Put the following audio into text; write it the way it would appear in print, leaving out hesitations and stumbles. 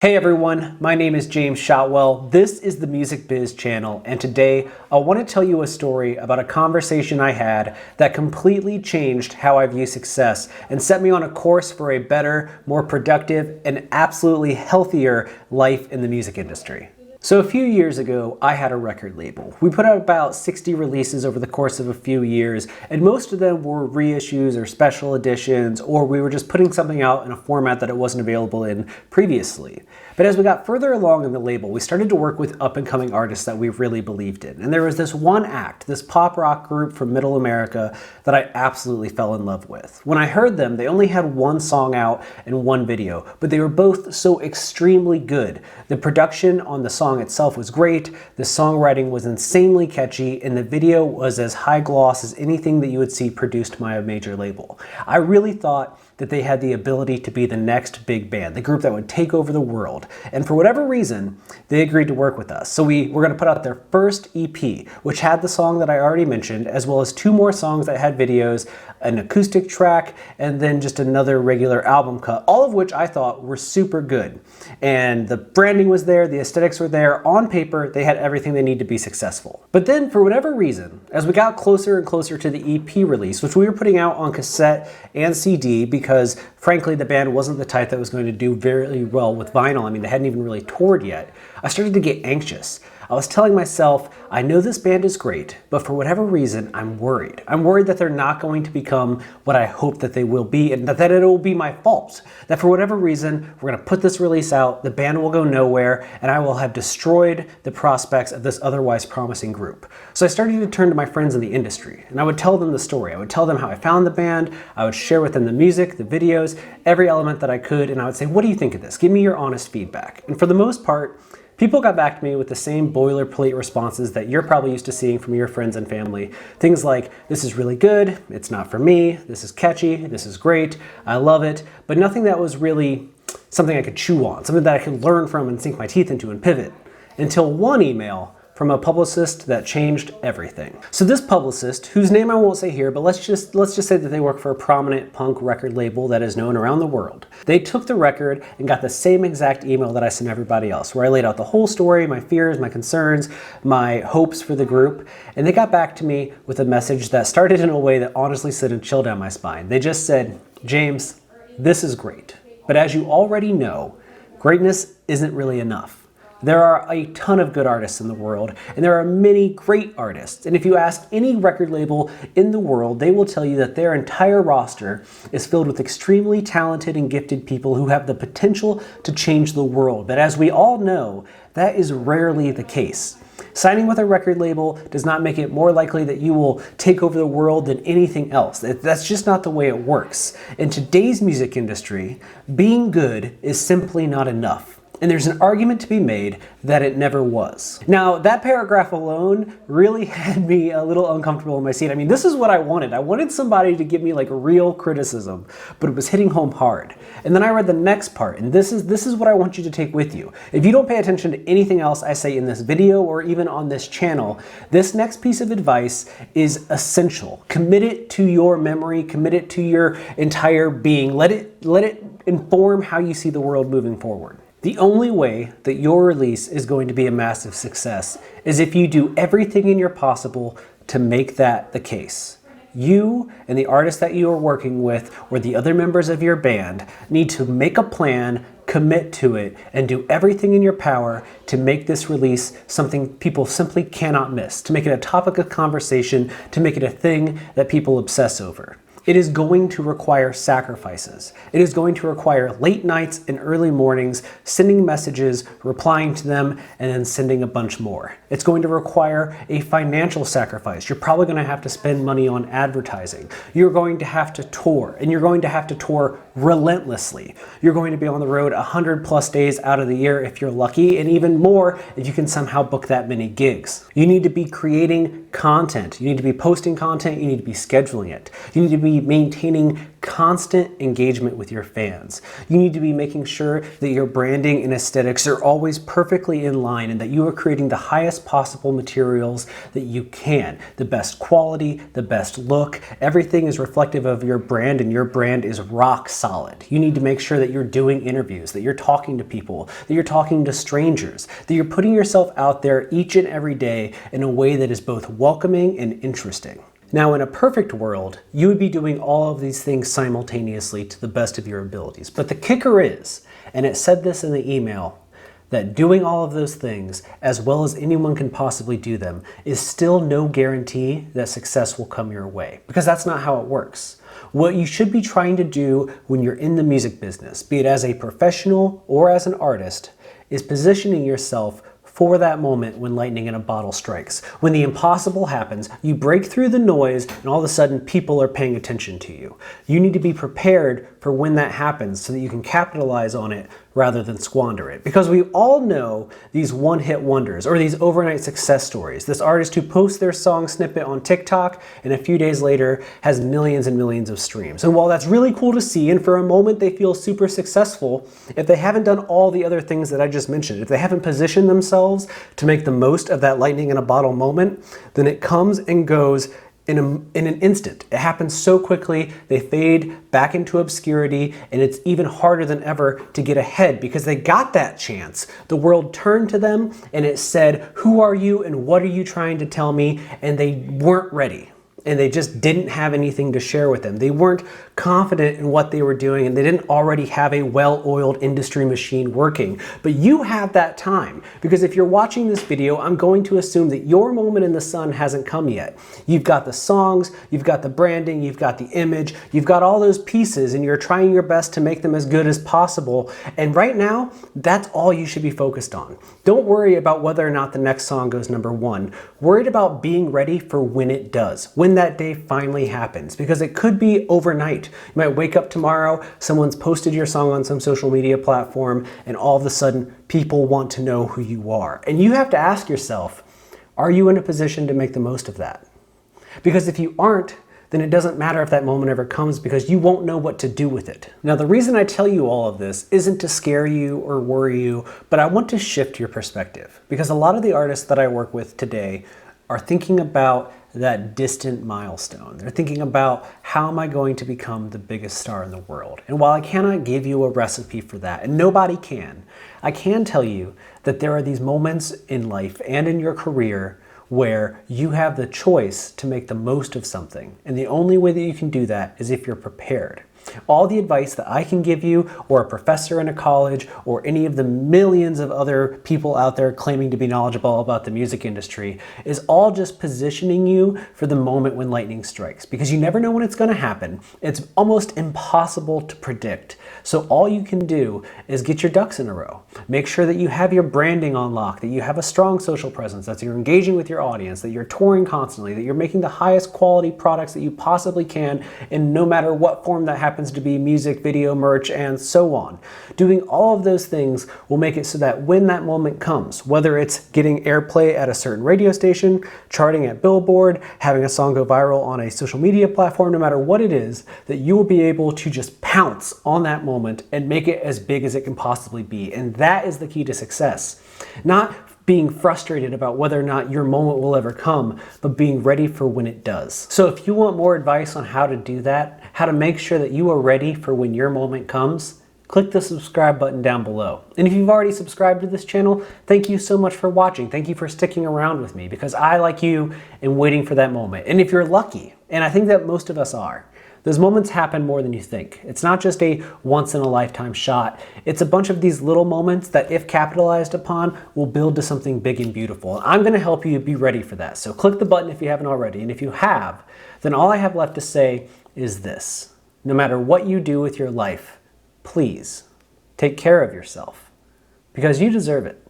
Hey everyone, my name is James Shotwell. This is the Music Biz channel, and today I want to tell you a story about a conversation I had that completely changed how I view success and set me on a course for a better, more productive, and absolutely healthier life in the music industry. So a few years ago, I had a record label. We put out about 60 releases over the course of a few years, and most of them were reissues or special editions, or we were just putting something out in a format that it wasn't available in previously. But as we got further along in the label, we started to work with up-and-coming artists that we really believed in. And there was this one act, this pop rock group from Middle America that I absolutely fell in love with. When I heard them, they only had one song out and one video, but they were both so extremely good. The production on the song itself was great, the songwriting was insanely catchy, and the video was as high gloss as anything that you would see produced by a major label. I really thought that they had the ability to be the next big band, the group that would take over the world. And for whatever reason, they agreed to work with us. So we were going to put out their first EP, which had the song that I already mentioned, as well as two more songs that had videos, an acoustic track, and then just another regular album cut, all of which I thought were super good. And the branding was there, the aesthetics were there. On paper, they had everything they need to be successful. But then, for whatever reason, as we got closer and closer to the EP release, which we were putting out on cassette and CD, because frankly, the band wasn't the type that was going to do very well with vinyl. I mean, they hadn't even really toured yet. I started to get anxious. I was telling myself, I know this band is great, but for whatever reason, I'm worried. I'm worried that they're not going to become what I hope that they will be, and that it will be my fault. That for whatever reason, we're going to put this release out, the band will go nowhere, and I will have destroyed the prospects of this otherwise promising group. So I started to turn to my friends in the industry, and I would tell them the story. I would tell them how I found the band, I would share with them the music, the videos, every element that I could, and I would say, what do you think of this? Give me your honest feedback. And for the most part, people got back to me with the same boilerplate responses that you're probably used to seeing from your friends and family. Things like, this is really good, it's not for me, this is catchy, this is great, I love it, but nothing that was really something I could chew on, something that I could learn from and sink my teeth into and pivot. Until one email from a publicist that changed everything. So this publicist, whose name I won't say here, but let's just say that they work for a prominent punk record label that is known around the world. They took the record and got the same exact email that I sent everybody else, where I laid out the whole story, my fears, my concerns, my hopes for the group, and they got back to me with a message that started in a way that honestly sent a chill down my spine. They just said, James, this is great, but as you already know, greatness isn't really enough. There are a ton of good artists in the world, and there are many great artists. And if you ask any record label in the world, they will tell you that their entire roster is filled with extremely talented and gifted people who have the potential to change the world. But as we all know, that is rarely the case. Signing with a record label does not make it more likely that you will take over the world than anything else. That's just not the way it works. In today's music industry, being good is simply not enough. And there's an argument to be made that it never was. Now, that paragraph alone really had me a little uncomfortable in my seat. I mean, this is what I wanted. I wanted somebody to give me like real criticism, but it was hitting home hard. And then I read the next part, and this is what I want you to take with you. If you don't pay attention to anything else I say in this video or even on this channel, this next piece of advice is essential. Commit it to your memory, commit it to your entire being. Let it inform how you see the world moving forward. The only way that your release is going to be a massive success is if you do everything in your possible to make that the case. You and the artist that you are working with or the other members of your band need to make a plan, commit to it, and do everything in your power to make this release something people simply cannot miss, to make it a topic of conversation, to make it a thing that people obsess over. It is going to require sacrifices. It is going to require late nights and early mornings, sending messages, replying to them, and then sending a bunch more. It's going to require a financial sacrifice. You're probably going to have to spend money on advertising. You're going to have to tour, and you're going to have to tour relentlessly. You're going to be on the road 100+ days out of the year if you're lucky, and even more if you can somehow book that many gigs. You need to be creating content. You need to be posting content. You need to be scheduling it. You need to be be maintaining constant engagement with your fans. You need to be making sure that your branding and aesthetics are always perfectly in line and that you are creating the highest possible materials that you can. The best quality, the best look, everything is reflective of your brand, and your brand is rock solid. You need to make sure that you're doing interviews, that you're talking to people, that you're talking to strangers, that you're putting yourself out there each and every day in a way that is both welcoming and interesting. Now, in a perfect world, you would be doing all of these things simultaneously to the best of your abilities. But the kicker is, and it said this in the email, that doing all of those things, as well as anyone can possibly do them, is still no guarantee that success will come your way, because that's not how it works. What you should be trying to do when you're in the music business, be it as a professional or as an artist, is positioning yourself for that moment when lightning in a bottle strikes. When the impossible happens, you break through the noise and all of a sudden people are paying attention to you. You need to be prepared for when that happens so that you can capitalize on it rather than squander it. Because we all know these one-hit wonders or these overnight success stories. This artist who posts their song snippet on TikTok and a few days later has millions and millions of streams. And while that's really cool to see, and for a moment they feel super successful, if they haven't done all the other things that I just mentioned, if they haven't positioned themselves to make the most of that lightning in a bottle moment, then it comes and goes in an instant. It happens so quickly, they fade back into obscurity, and it's even harder than ever to get ahead because they got that chance. The world turned to them and it said, "Who are you and what are you trying to tell me?" And they weren't ready. And they just didn't have anything to share with them. They weren't confident in what they were doing, and they didn't already have a well-oiled industry machine working. But you have that time, because if you're watching this video, I'm going to assume that your moment in the sun hasn't come yet. You've got the songs, you've got the branding, you've got the image, you've got all those pieces, and you're trying your best to make them as good as possible. And right now, that's all you should be focused on. Don't worry about whether or not the next song goes #1. Worry about being ready for when it does, when that day finally happens, because it could be overnight. You might wake up tomorrow, someone's posted your song on some social media platform, and all of a sudden people want to know who you are. And you have to ask yourself, are you in a position to make the most of that? Because if you aren't, then it doesn't matter if that moment ever comes, because you won't know what to do with it. Now, the reason I tell you all of this isn't to scare you or worry you, but I want to shift your perspective, because a lot of the artists that I work with today are thinking about that distant milestone. They're thinking about, how am I going to become the biggest star in the world? And while I cannot give you a recipe for that, and nobody can, I can tell you that there are these moments in life and in your career where you have the choice to make the most of something. And the only way that you can do that is if you're prepared. All the advice that I can give you, or a professor in a college, or any of the millions of other people out there claiming to be knowledgeable about the music industry, is all just positioning you for the moment when lightning strikes, because you never know when it's going to happen. It's almost impossible to predict. So all you can do is get your ducks in a row. Make sure that you have your branding on lock, that you have a strong social presence, that you're engaging with your audience, that you're touring constantly, that you're making the highest quality products that you possibly can, in no matter what form that happens to be, music, video, merch, and so on. Doing all of those things will make it so that when that moment comes, whether it's getting airplay at a certain radio station, charting at Billboard, having a song go viral on a social media platform, no matter what it is, that you will be able to just pounce on that moment and make it as big as it can possibly be. And that is the key to success. Not being frustrated about whether or not your moment will ever come, but being ready for when it does. So if you want more advice on how to do that, how to make sure that you are ready for when your moment comes, click the subscribe button down below. And if you've already subscribed to this channel, thank you so much for watching. Thank you for sticking around with me, because I, like you, am waiting for that moment. And if you're lucky, and I think that most of us are, those moments happen more than you think. It's not just a once-in-a-lifetime shot. It's a bunch of these little moments that, if capitalized upon, will build to something big and beautiful. And I'm going to help you be ready for that. So click the button if you haven't already. And if you have, then all I have left to say is this: no matter what you do with your life, please take care of yourself, because you deserve it.